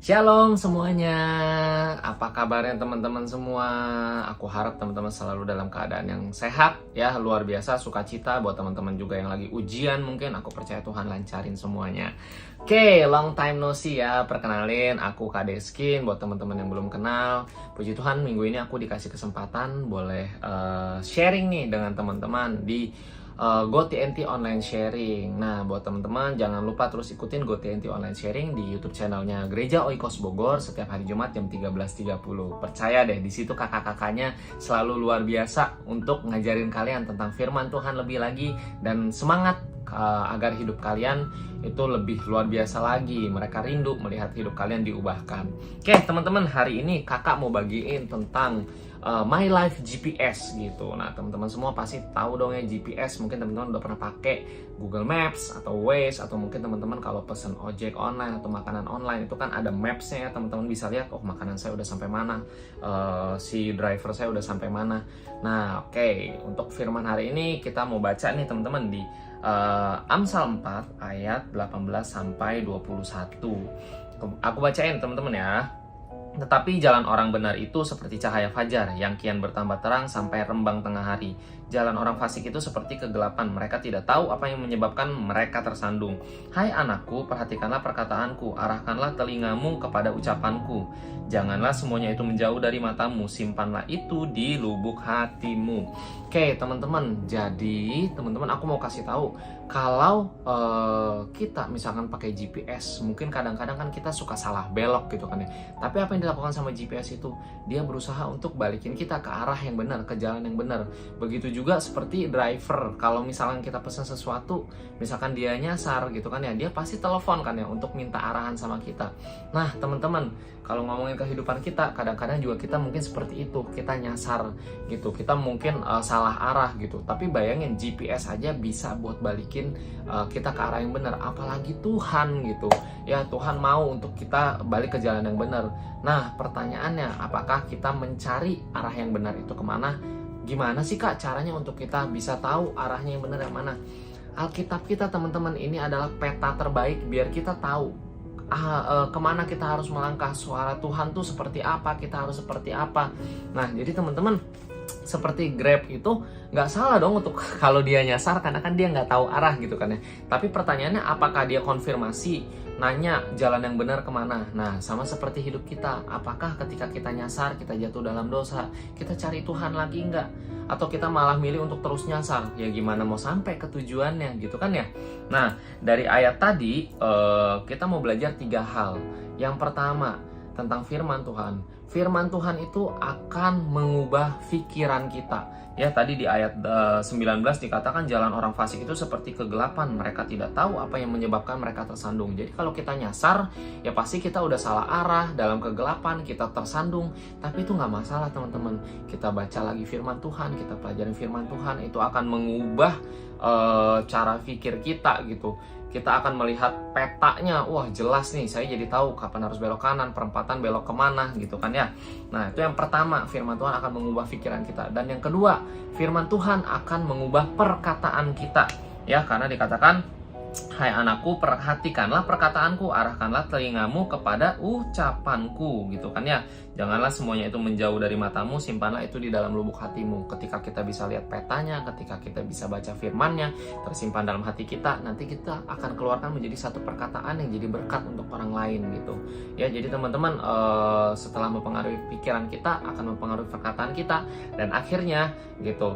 Shalom semuanya, apa kabarnya teman-teman semua? Aku harap teman-teman selalu dalam keadaan yang sehat ya, luar biasa, sukacita buat teman-teman juga yang lagi ujian. Mungkin aku percaya Tuhan lancarin semuanya. Oke, long time no see ya, perkenalin aku Kak Deskin buat teman-teman yang belum kenal. Puji Tuhan minggu ini aku dikasih kesempatan boleh sharing nih dengan teman-teman di GoTNT Online Sharing. Nah, buat teman-teman jangan lupa terus ikutin GoTNT Online Sharing di YouTube channelnya Gereja Oikos Bogor setiap hari Jumat jam 13.30. Percaya deh, di situ kakak-kakaknya selalu luar biasa untuk ngajarin kalian tentang firman Tuhan lebih lagi dan semangat agar hidup kalian itu lebih luar biasa lagi. Mereka rindu melihat hidup kalian diubahkan. Oke, teman-teman, hari ini kakak mau bagiin tentang My Life GPS gitu. Nah, teman-teman semua pasti tahu dong ya GPS. Mungkin teman-teman udah pernah pakai Google Maps atau Waze, atau mungkin teman-teman kalau pesen ojek online atau makanan online itu kan ada maps-nya ya. Teman-teman bisa lihat, oh makanan saya udah sampai mana, si driver saya udah sampai mana. Nah, oke, untuk firman hari ini kita mau baca nih teman-teman di Amsal 4 ayat 18 sampai 21. Aku bacain teman-teman ya. Tetapi jalan orang benar itu seperti cahaya fajar yang kian bertambah terang sampai rembang tengah hari. Jalan orang fasik itu seperti kegelapan, mereka tidak tahu apa yang menyebabkan mereka tersandung. Hai anakku, perhatikanlah perkataanku, arahkanlah telingamu kepada ucapanku. Janganlah semuanya itu menjauh dari matamu, simpanlah itu di lubuk hatimu. Oke teman-teman, jadi teman-teman aku mau kasih tahu, kalau kita misalkan pakai GPS, mungkin kadang-kadang kan kita suka salah belok gitu kan ya. Tapi apa yang dilakukan sama GPS itu, dia berusaha untuk balikin kita ke arah yang benar, ke jalan yang benar. Begitu juga seperti driver, kalau misalkan kita pesan sesuatu, misalkan dia nyasar gitu kan ya, dia pasti telepon kan ya untuk minta arahan sama kita. Nah teman-teman, kalau ngomongin kehidupan kita, kadang-kadang juga kita mungkin seperti itu, kita nyasar gitu, kita mungkin salah arah gitu. Tapi bayangin, GPS aja bisa buat balikin kita ke arah yang benar, apalagi Tuhan gitu ya. Tuhan mau untuk kita balik ke jalan yang benar. Nah pertanyaannya, apakah kita mencari arah yang benar itu kemana? Gimana sih Kak caranya untuk kita bisa tahu arahnya yang benar yang mana? Alkitab kita teman-teman ini adalah peta terbaik biar kita tahu kemana kita harus melangkah. Suara Tuhan tuh seperti apa, kita harus seperti apa. Nah jadi teman-teman, seperti Grab itu nggak salah dong untuk kalau dia nyasar, karena kan dia nggak tahu arah gitu kan ya. Tapi pertanyaannya, apakah dia konfirmasi, nanya jalan yang benar kemana? Nah sama seperti hidup kita, apakah ketika kita nyasar, kita jatuh dalam dosa, kita cari Tuhan lagi nggak? Atau kita malah milih untuk terus nyasar? Ya gimana mau sampai ke tujuannya gitu kan ya. Nah dari ayat tadi kita mau belajar 3 hal. Yang pertama tentang firman Tuhan. Firman Tuhan itu akan mengubah pikiran kita. Ya tadi di ayat 19 dikatakan jalan orang fasik itu seperti kegelapan, mereka tidak tahu apa yang menyebabkan mereka tersandung. Jadi kalau kita nyasar, ya pasti kita udah salah arah, dalam kegelapan kita tersandung. Tapi itu nggak masalah teman-teman. Kita baca lagi firman Tuhan, kita pelajari firman Tuhan, itu akan mengubah cara pikir kita gitu. Kita akan melihat petanya, wah jelas nih, saya jadi tahu kapan harus belok kanan, perempatan belok kemana gitu kan ya. Nah itu yang pertama, firman Tuhan akan mengubah pikiran kita. Dan yang kedua, firman Tuhan akan mengubah perkataan kita. Ya, karena dikatakan, hai anakku, perhatikanlah perkataanku, arahkanlah telingamu kepada ucapanku gitu kan ya. Janganlah semuanya itu menjauh dari matamu, simpanlah itu di dalam lubuk hatimu. Ketika kita bisa lihat petanya, ketika kita bisa baca firmannya, tersimpan dalam hati kita, nanti kita akan keluarkan menjadi satu perkataan yang jadi berkat untuk orang lain gitu. Ya, jadi teman-teman, setelah mempengaruhi pikiran kita, akan mempengaruhi perkataan kita, dan akhirnya gitu,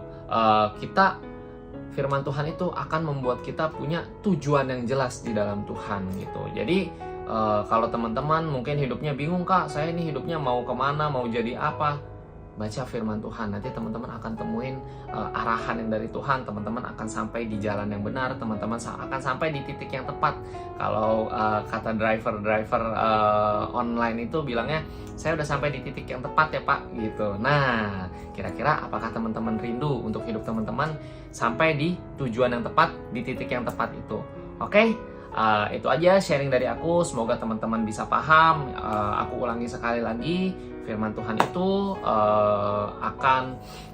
firman Tuhan itu akan membuat kita punya tujuan yang jelas di dalam Tuhan gitu. Jadi kalau teman-teman mungkin hidupnya bingung, Kak, saya ini hidupnya mau kemana, mau jadi apa? Baca firman Tuhan, nanti teman-teman akan temuin arahan yang dari Tuhan. Teman-teman akan sampai di jalan yang benar, teman-teman akan sampai di titik yang tepat. Kalau kata driver online itu bilangnya, saya udah sampai di titik yang tepat ya Pak gitu. Nah kira-kira apakah teman-teman rindu untuk hidup teman-teman sampai di tujuan yang tepat, di titik yang tepat itu? Oke? Itu aja sharing dari aku, semoga teman-teman bisa paham. Aku ulangi sekali lagi, firman Tuhan itu akan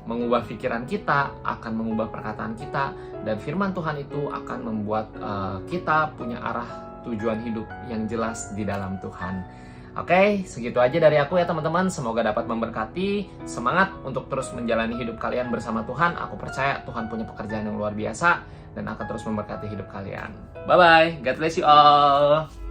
mengubah pikiran kita, akan mengubah perkataan kita, dan firman Tuhan itu akan membuat kita punya arah tujuan hidup yang jelas di dalam Tuhan. Oke, segitu aja dari aku ya teman-teman. Semoga dapat memberkati. Semangat untuk terus menjalani hidup kalian bersama Tuhan. Aku percaya Tuhan punya pekerjaan yang luar biasa dan akan terus memberkati hidup kalian. Bye-bye. God bless you all.